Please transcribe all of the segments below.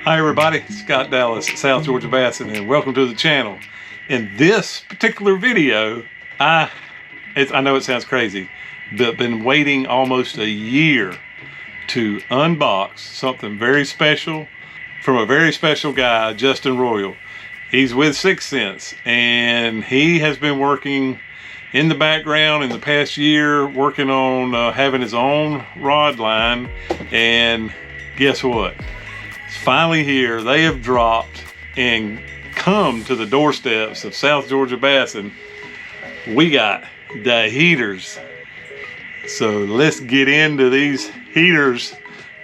Hi everybody, Scott Dallas at South Georgia Bassin, and welcome to the channel. In this particular video, I know it sounds crazy, but been waiting almost a year to unbox something very special from a very special guy, Justin Royal. He's with 6th Sense, and he has been working in the background in the past year, working on having his own rod line. And guess what? It's finally here. They have dropped and come to the doorsteps of South Georgia Bassin. We got the heaters. So let's get into these heaters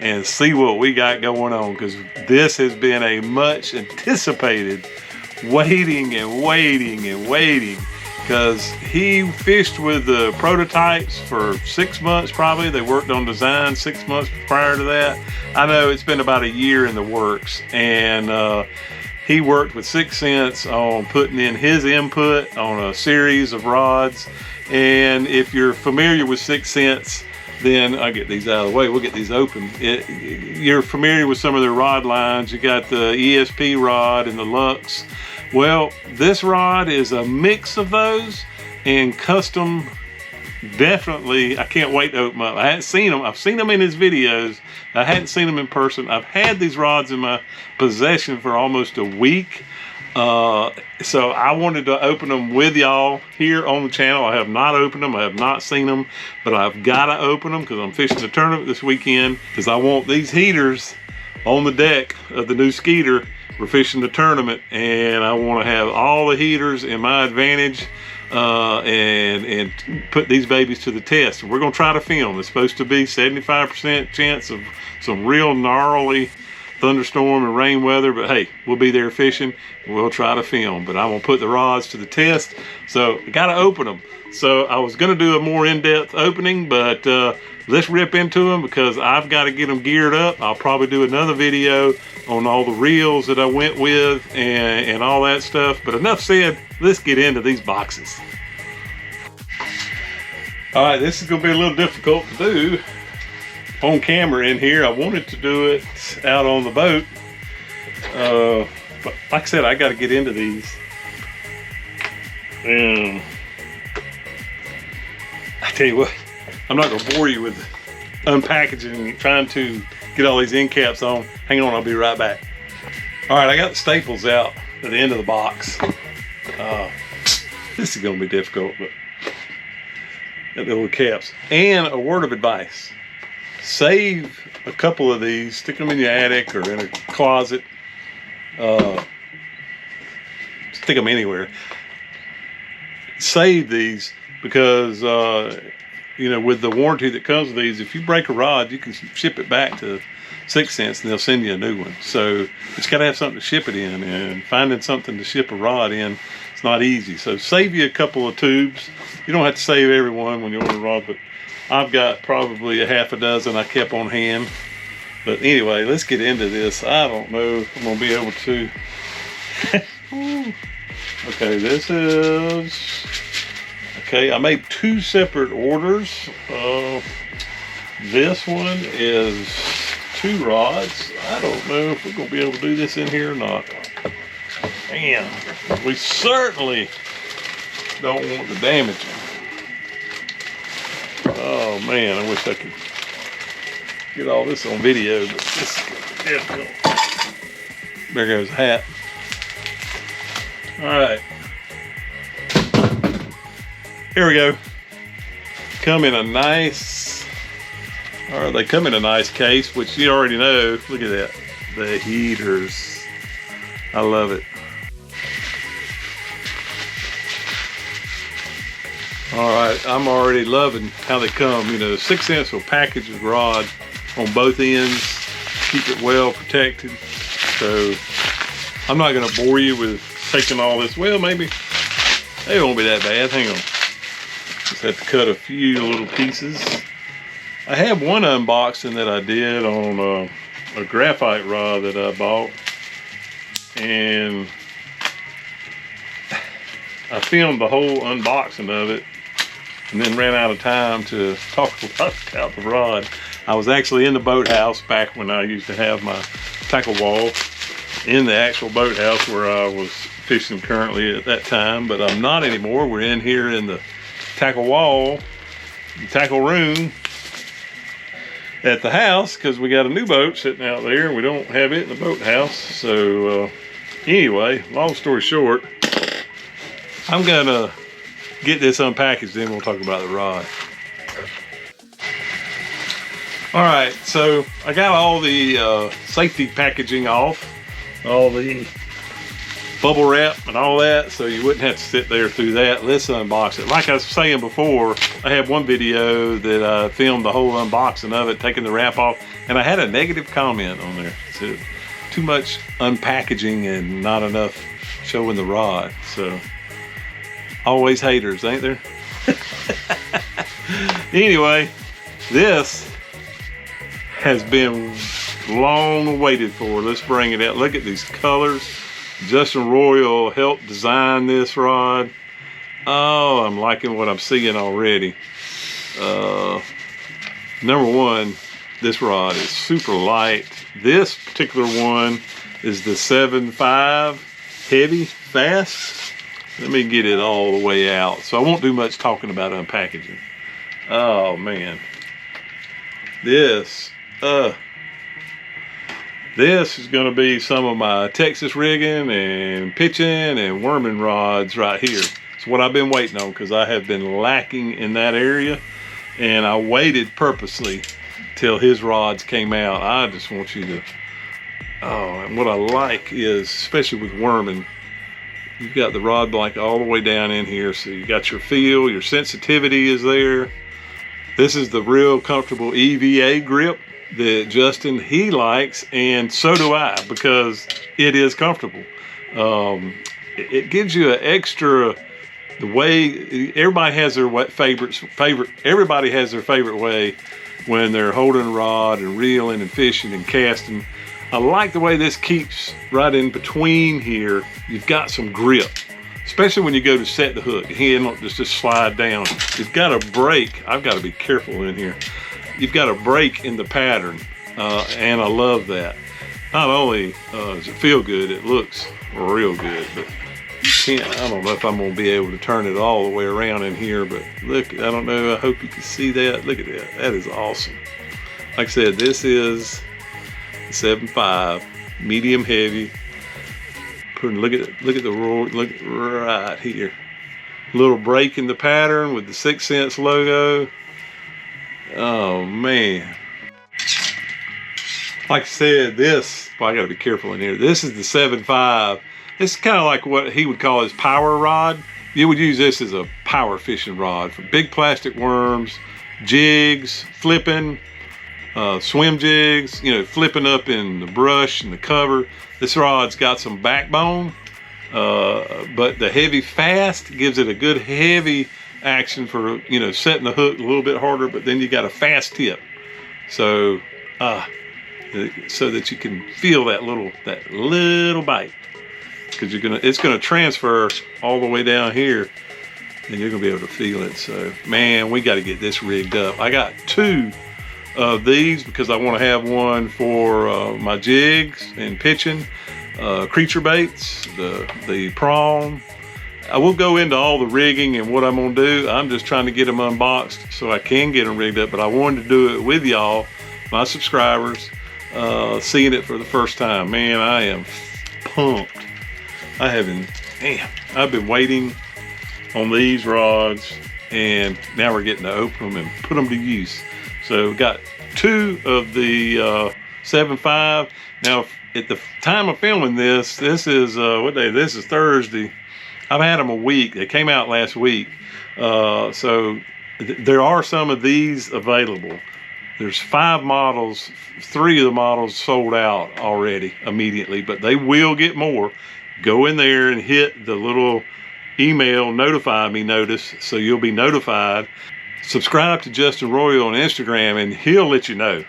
and see what we got going on, because this has been a much anticipated waiting, because he fished with the prototypes for 6 months probably. They worked on design 6 months prior to that. I know it's been about a year in the works, and he worked with 6th Sense on putting in his input on a series of rods. And if you're familiar with 6th Sense, then I'll get these out of the way. We'll get these open. You're familiar with some of their rod lines. You got the ESP rod and the Lux. Well, this rod is a mix of those and custom. Definitely, I can't wait to open them up. I hadn't seen them. I've seen them in his videos. I hadn't seen them in person. I've had these rods in my possession for almost a week. So I wanted to open them with y'all here on the channel. I have not opened them. I have not seen them, but I've got to open them because I'm fishing the tournament this weekend, because I want these heaters on the deck of the new Skeeter. We're fishing the tournament, and I want to have all the heaters in my advantage, and put these babies to the test. We're going to try to film. It's supposed to be 75% chance of some real gnarly thunderstorm and rain weather, but hey, we'll be there fishing. We'll try to film, but I'm gonna put the rods to the test, so I gotta open them. So I was gonna do a more in-depth opening, but let's rip into them, because I've got to get them geared up. I'll probably do another video on all the reels that I went with and all that stuff, but enough said. Let's get into these boxes. All right, this is gonna be a little difficult to do on camera in here. I wanted to do it out on the boat, but like I said, I got to get into these. And I tell you what, I'm not going to bore you with unpackaging and trying to get all these end caps on. Hang on, I'll be right back. All right, I got the staples out at the end of the box. This is going to be difficult, but got the little caps. And a word of advice: save a couple of these, stick them in your attic or in a closet, stick them anywhere. Save these, because you know, with the warranty that comes with these, if you break a rod, you can ship it back to 6th Sense and they'll send you a new one. So it's got to have something to ship it in, and finding something to ship a rod in, it's not easy. So save you a couple of tubes. You don't have to save every one when you order a rod, but I've got probably a half a dozen I kept on hand. But anyway, let's get into this. I don't know if I'm gonna be able to. Okay, this is, okay, I made 2 separate orders. This one is 2 rods. I don't know if we're gonna be able to do this in here or not. Man, we certainly don't want to damage them. Oh man, I wish I could get all this on video, but this is difficult. There goes the hat. All right, here we go. Come in a nice, or they come in a nice case, which you already know. Look at that, the heaters. I love it. All right, I'm already loving how they come. You know, 6th Sense will package the rod on both ends, keep it well protected. So I'm not gonna bore you with taking all this. Well, maybe it won't be that bad. Hang on, just have to cut a few little pieces. I have one unboxing that I did on a graphite rod that I bought, and I filmed the whole unboxing of it and then ran out of time to talk a lot about the rod. I was actually in the boathouse back when I used to have my tackle wall, in the actual boathouse where I was fishing currently at that time, but I'm not anymore. We're in here in the tackle wall, the tackle room at the house, because we got a new boat sitting out there. We don't have it in the boathouse. So anyway, long story short, I'm gonna get this unpackaged, then we'll talk about the rod. All right, so I got all the safety packaging off, all the bubble wrap and all that, so you wouldn't have to sit there through that. Let's unbox it. Like I was saying before, I had one video that I filmed the whole unboxing of it, taking the wrap off, and I had a negative comment on there. It said too much unpackaging and not enough showing the rod. So always haters, ain't there? Anyway, this has been long waited for. Let's bring it out. Look at these colors. Justin Royal helped design this rod. Oh, I'm liking what I'm seeing already. Number one, this rod is super light. This particular one is the 7.5 heavy fast. Let me get it all the way out. So I won't do much talking about unpackaging. Oh man, this is going to be some of my Texas rigging and pitching and worming rods right here. It's what I've been waiting on, because I have been lacking in that area, and I waited purposely till his rods came out. I just want you to, and what I like is, especially with worming, you've got the rod blanket all the way down in here, so you got your feel, your sensitivity is there. This is the real comfortable EVA grip that Justin, he likes, and so do I, because it is comfortable. It gives you an extra, the way everybody has their everybody has their favorite way when they're holding a rod and reeling and fishing and casting. I like the way this keeps right in between here. You've got some grip, especially when you go to set the hook. You don't just slide down. You've got a break. I've got to be careful in here. You've got a break in the pattern, and I love that. Not only does it feel good, it looks real good, but I don't know if I'm gonna be able to turn it all the way around in here, but look, I don't know, I hope you can see that. Look at that, that is awesome. Like I said, this is 7.5, medium heavy. Look at the roll, look right here. Little break in the pattern with the 6 cents logo. Oh man. Like I said, this, well, I gotta be careful in here. This is the 7.5. It's kind of like what he would call his power rod. You would use this as a power fishing rod for big plastic worms, jigs, flipping, swim jigs, you know, flipping up in the brush and the cover. This rod's got some backbone, but the heavy fast gives it a good heavy action for, you know, setting the hook a little bit harder, but then you got a fast tip. So, so that you can feel that little bite, because it's gonna transfer all the way down here, and you're gonna be able to feel it. So, man, we got to get this rigged up. I got 2 of these because I want to have one for my jigs and pitching, creature baits, the prawn. I will go into all the rigging and what I'm gonna do. I'm just trying to get them unboxed so I can get them rigged up, but I wanted to do it with y'all, my subscribers, seeing it for the first time. Man, I am pumped. I've been waiting on these rods, and now we're getting to open them and put them to use. So we got 2 of the 7.5. Now, at the time of filming this is what day? This is Thursday. I've had them a week. They came out last week. So there are some of these available. There's 5 models. 3 of the models sold out already immediately, but they will get more. Go in there and hit the little email notify me notice, so you'll be notified. Subscribe to Justin Royal on Instagram, and he'll let you know.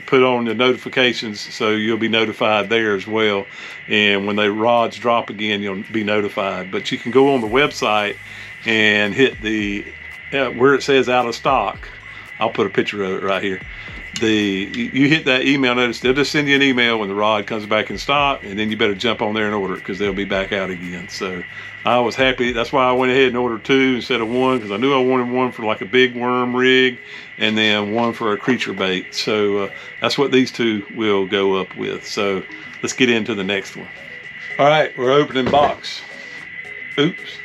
Put on the notifications so you'll be notified there as well. And when the rods drop again, you'll be notified. But you can go on the website and hit the where it says out of stock. I'll put a picture of it right here. you hit that email notice, they'll just send you an email when the rod comes back in stock, and then you better jump on there and order it because they'll be back out again. So I was happy. That's why I went ahead and ordered 2 instead of 1, because I knew I wanted one for like a big worm rig and then one for a creature bait. So that's what these 2 will go up with. So let's get into the next one. All right, we're opening box. Oops.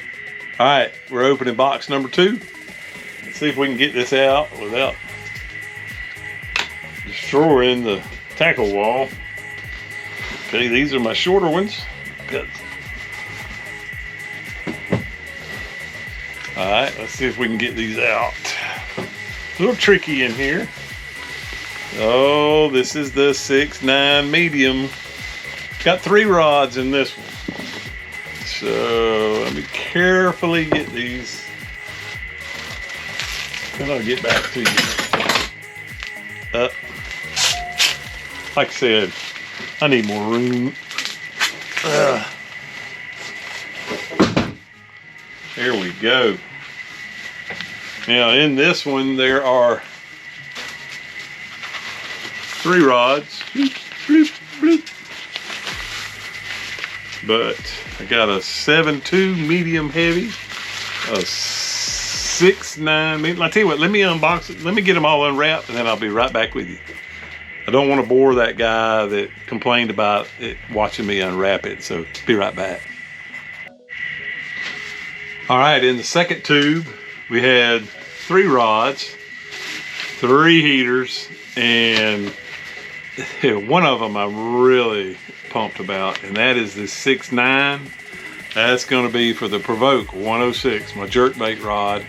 All right, we're opening box number 2. Let's see if we can get this out without destroying the tackle wall. Okay, these are my shorter ones. Good. All right, let's see if we can get these out. A little tricky in here. Oh, this is the 6'9" medium. Got 3 rods in this one. So let me carefully get these. Then I'll get back to you. Like I said, I need more room. There we go. Now in this one there are 3 rods. But I got a 7.2 medium heavy, a 6'9" medium. I'll tell you what, let me unbox it. Let me get them all unwrapped and then I'll be right back with you. I don't want to bore that guy that complained about it watching me unwrap it, so be right back. All right, in the second tube, we had 3 rods, 3 heaters, and one of them I'm really pumped about, and that is this 6'9". That's going to be for the Provoke 106, my jerkbait rod.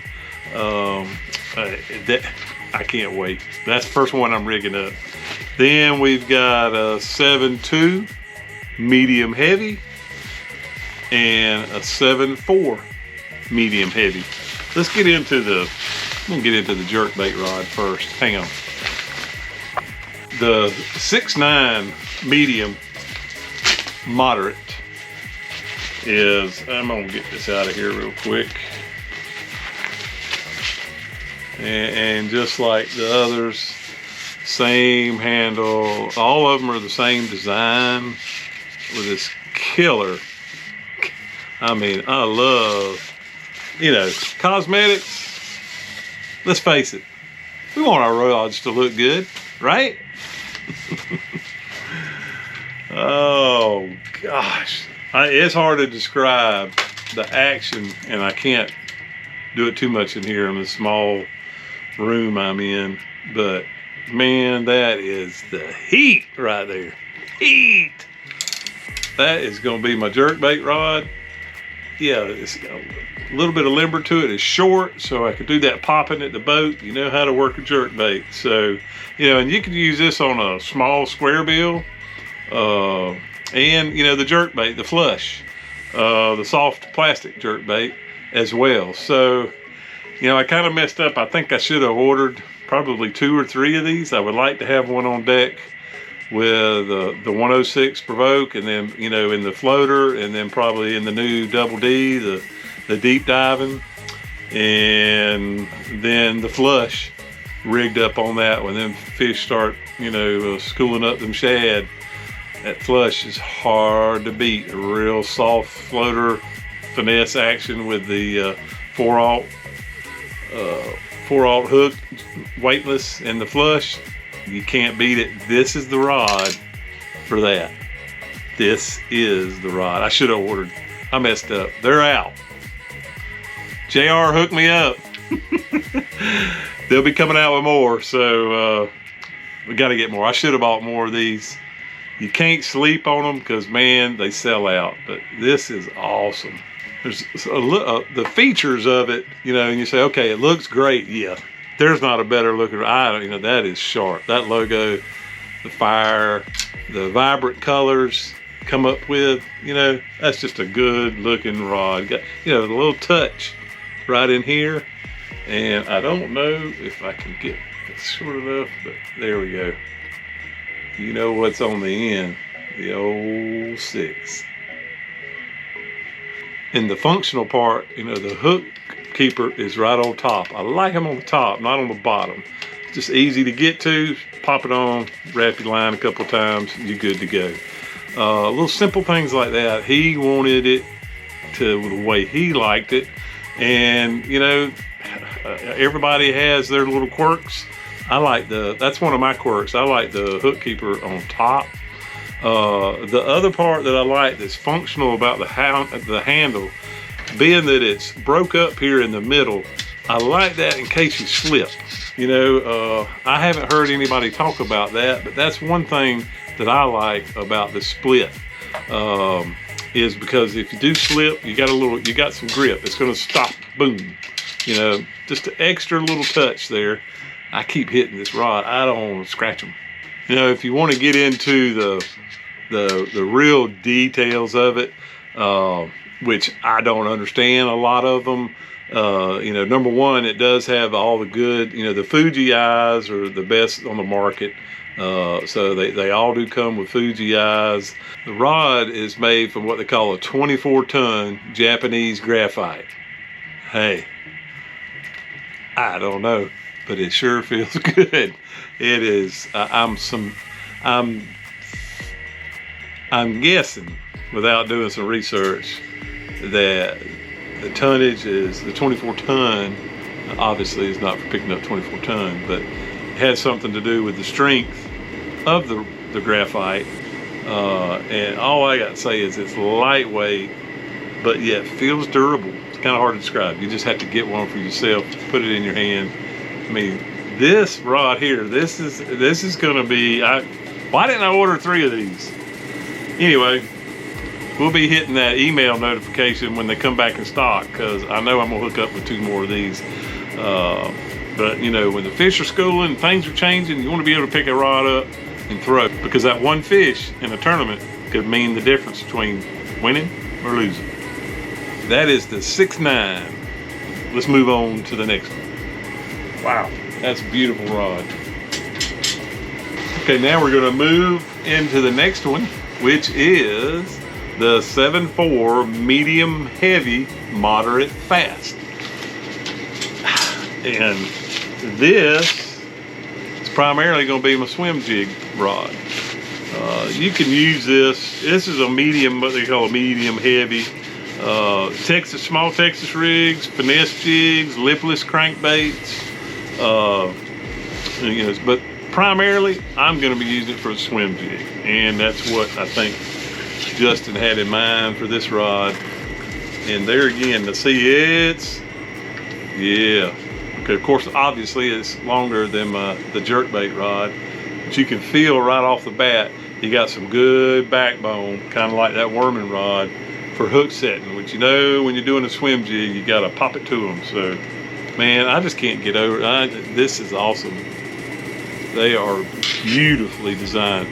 I can't wait. That's the first one I'm rigging up. Then we've got a 7.2 medium heavy and a 7.4 medium heavy. Let's get into the, I'm gonna get into the jerkbait rod first. Hang on. The 6'9" medium moderate is, I'm gonna get this out of here real quick. And just like the others, same handle, all of them are the same design with this killer. I mean, I love, you know, cosmetics. Let's face it, we want our rods to look good, right? Oh gosh, it's hard to describe the action, and I can't do it too much in here in the small room I'm in, but man, that is the heat right there. Heat. That is going to be my jerkbait rod. Yeah, it's got a little bit of limber to it. It's short, so I could do that popping at the boat. You know how to work a jerkbait. So, you know, and you can use this on a small square bill, and you know, the jerkbait, the flush, the soft plastic jerkbait as well. So, you know, I kind of messed up. I think I should have ordered probably 2 or 3 of these. I would like to have one on deck with the 106 Provoke, and then, you know, in the floater, and then probably in the new Double D, the deep diving, and then the flush rigged up on that when them fish start, you know, schooling up them shad. That flush is hard to beat. A real soft floater finesse action with the 4/0 hook, weightless, and the flush. You can't beat it. This is the rod for that. This is the rod. I should have ordered. I messed up. They're out. JR hooked me up. They'll be coming out with more, so we got to get more. I should have bought more of these. You can't sleep on them because, man, they sell out. But this is awesome. There's the features of it, you know, and you say, okay, it looks great. Yeah, there's not a better looking. You know, that is sharp. That logo, the fire, the vibrant colors come up with, you know, that's just a good looking rod. Got, you know, the little touch right in here, and I don't know if I can get it short enough, but there we go. You know what's on the end, the old 6. In the functional part, you know, the hook keeper is right on top. I like them on the top, not on the bottom. just easy to get to. Pop it on, wrap your line a couple of times, you're good to go. Little simple things like that. He wanted it to the way he liked it, and you know, everybody has their little quirks. That's one of my quirks. I like the hook keeper on top. The other part that I like that's functional about the handle, being that it's broke up here in the middle, I like that in case you slip. You know, I haven't heard anybody talk about that, but that's one thing that I like about the split, is because if you do slip, you got some grip. It's going to stop, boom. You know, just an extra little touch there. I keep hitting this rod. I don't want to scratch them. You know, if you want to get into the real details of it, which I don't understand a lot of them. You know, number one, it does have all the good, you know, the Fuji eyes are the best on the market. So they all do come with Fuji eyes. The rod is made from what they call a 24-ton Japanese graphite. Hey, I don't know, but it sure feels good. It is. I'm guessing, without doing some research, that the tonnage is the 24-ton. Obviously, is not for picking up 24-ton, but it has something to do with the strength of the graphite. And all I got to say is it's lightweight, but yet feels durable. It's kind of hard to describe. You just have to get one for yourself, put it in your hand. I mean, this rod here, this is going to be. Why didn't I order 3 of these? Anyway, we'll be hitting that email notification when they come back in stock, because I know I'm gonna hook up with 2 more of these. But you know, when the fish are schooling and things are changing, you want to be able to pick a rod up and throw, because that one fish in a tournament could mean the difference between winning or losing. That is the 6.9. Let's move on to the next one. Wow, that's a beautiful rod. Okay, now we're going to move into the next one, which is the 7.4 medium heavy moderate fast. And this is primarily going to be my swim jig rod. You can use this. This is a medium, what they call a medium heavy. Small Texas rigs, finesse jigs, lipless crankbaits. You know, but primarily, I'm going to be using it for a swim jig, and that's what I think Justin had in mind for this rod. And there again, to see it's, yeah. Okay, of course, obviously it's longer than the jerkbait rod, but you can feel right off the bat you got some good backbone, kind of like that worming rod for hook setting, which, you know, when you're doing a swim jig, you got to pop it to them. So, man, I just can't get over it. This is awesome. They are beautifully designed.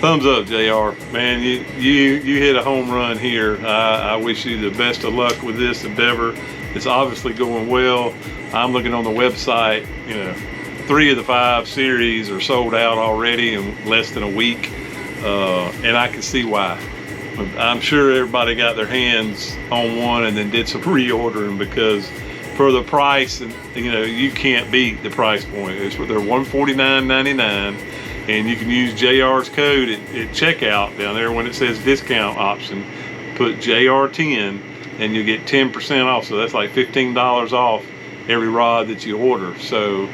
Thumbs up, JR. Man, you hit a home run here. I wish you the best of luck with this endeavor. It's obviously going well. I'm looking on the website, you know, 3 of the 5 series are sold out already in less than a week. And I can see why. I'm sure everybody got their hands on one and then did some reordering, because for the price, and you know, you can't beat the price point. They're $149.99, and you can use JR's code at checkout down there when it says discount option. Put JR10 and you get 10% off. So that's like $15 off every rod that you order. So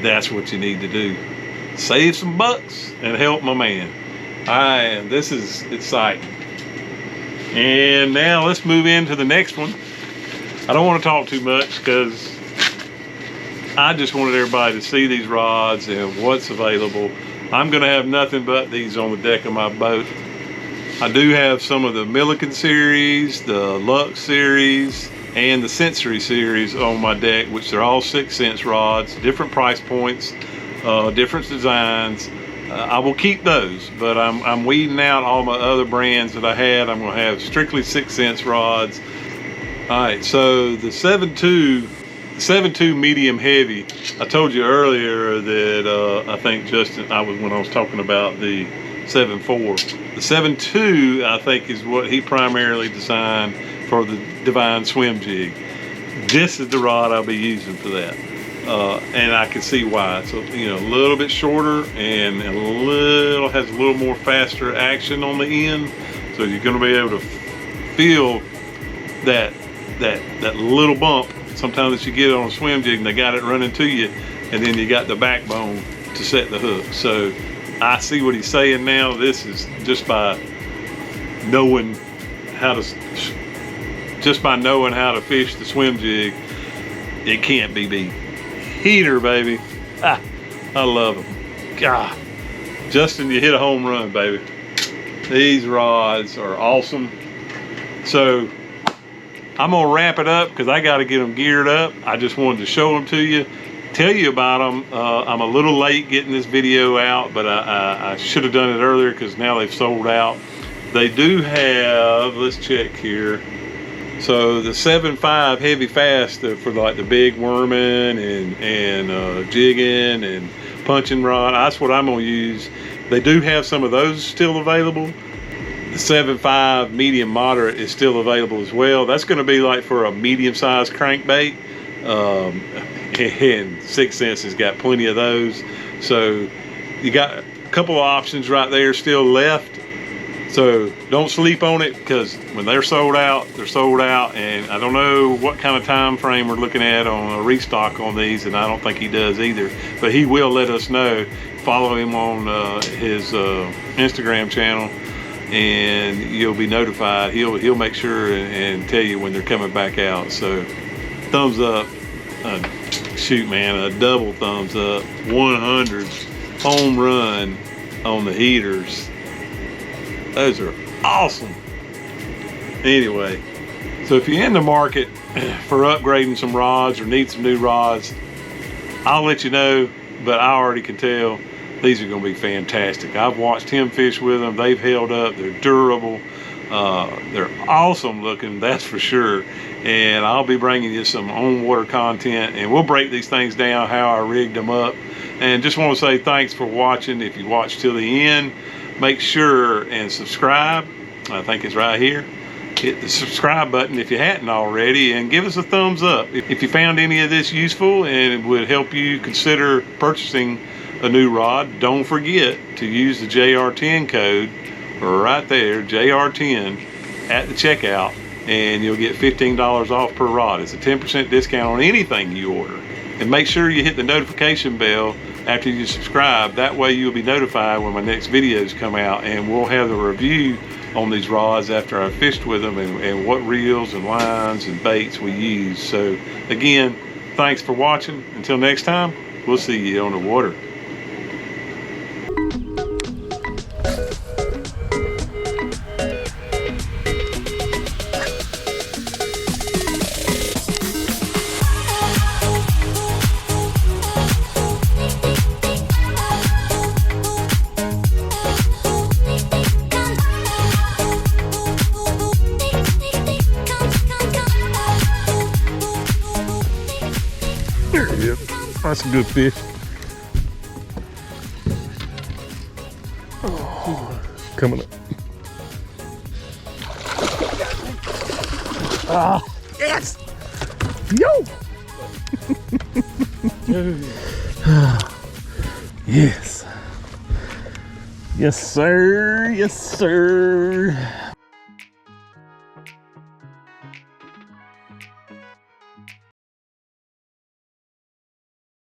that's what you need to do. Save some bucks and help my man. This is exciting. And now let's move into the next one. I don't want to talk too much because I just wanted everybody to see these rods and what's available. I'm going to have nothing but these on the deck of my boat. I do have some of the Milliken series, the Lux series, and the Sensory series on my deck, which are all 6 cents rods, different price points, different designs. I will keep those, but I'm weeding out all my other brands that I had. I'm going to have strictly 6 cents rods. All right, so the 7.2 medium heavy. I told you earlier that I think Justin, when I was talking about the 7.4. The 7.2, I think, is what he primarily designed for the Divine Swim Jig. This is the rod I'll be using for that. and I can see why. So, you know, a little bit shorter and has a little more faster action on the end. So you're going to be able to feel that little bump sometimes that you get on a swim jig, and they got it running to you, and then you got the backbone to set the hook. So I see what he's saying now. This is just by knowing how to fish the swim jig, it can't be beat. Heater, baby. I love them. God, Justin, you hit a home run, baby. These rods are awesome. So I'm gonna wrap it up because I got to get them geared up. I just wanted to show them to you, tell you about them. I'm a little late getting this video out, but I should have done it earlier because now they've sold out. They do have, let's check here. So the 7.5 heavy fast for like the big worming and jigging and punching rod, that's what I'm gonna use. They do have some of those still available. The 7.5 medium moderate is still available as well. That's going to be like for a medium-sized crankbait, and 6 Sense has got plenty of those. So you got a couple of options right there still left. So don't sleep on it, because when they're sold out, they're sold out. And I don't know what kind of time frame we're looking at on a restock on these, and I don't think he does either. But he will let us know. Follow him on his Instagram channel, and you'll be notified. He'll make sure and tell you when they're coming back out. So thumbs up. Shoot, man, a double thumbs up. 100 home run on the heaters. Those are awesome. Anyway, so if you're in the market for upgrading some rods or need some new rods, I'll let you know, but I already can tell these are going to be fantastic. I've watched him fish with them. They've held up. They're durable. They're awesome looking, that's for sure. And I'll be bringing you some on-water content, and we'll break these things down, how I rigged them up. And just want to say thanks for watching. If you watched till the end, make sure and subscribe. I think it's right here. Hit the subscribe button if you hadn't already, and give us a thumbs up. If you found any of this useful and it would help you consider purchasing a new rod, don't forget to use the JR10 code right there, JR10, at the checkout, and you'll get $15 off per rod. It's a 10% discount on anything you order. And make sure you hit the notification bell after you subscribe. That way you'll be notified when my next videos come out, and we'll have the review on these rods after I've fished with them, and what reels and lines and baits we use. So again, thanks for watching. Until next time, we'll see you on the water. There he is. That's a good fish. Oh, coming up. Ah, yes! Yo! Yes. Yes, sir. Yes, sir.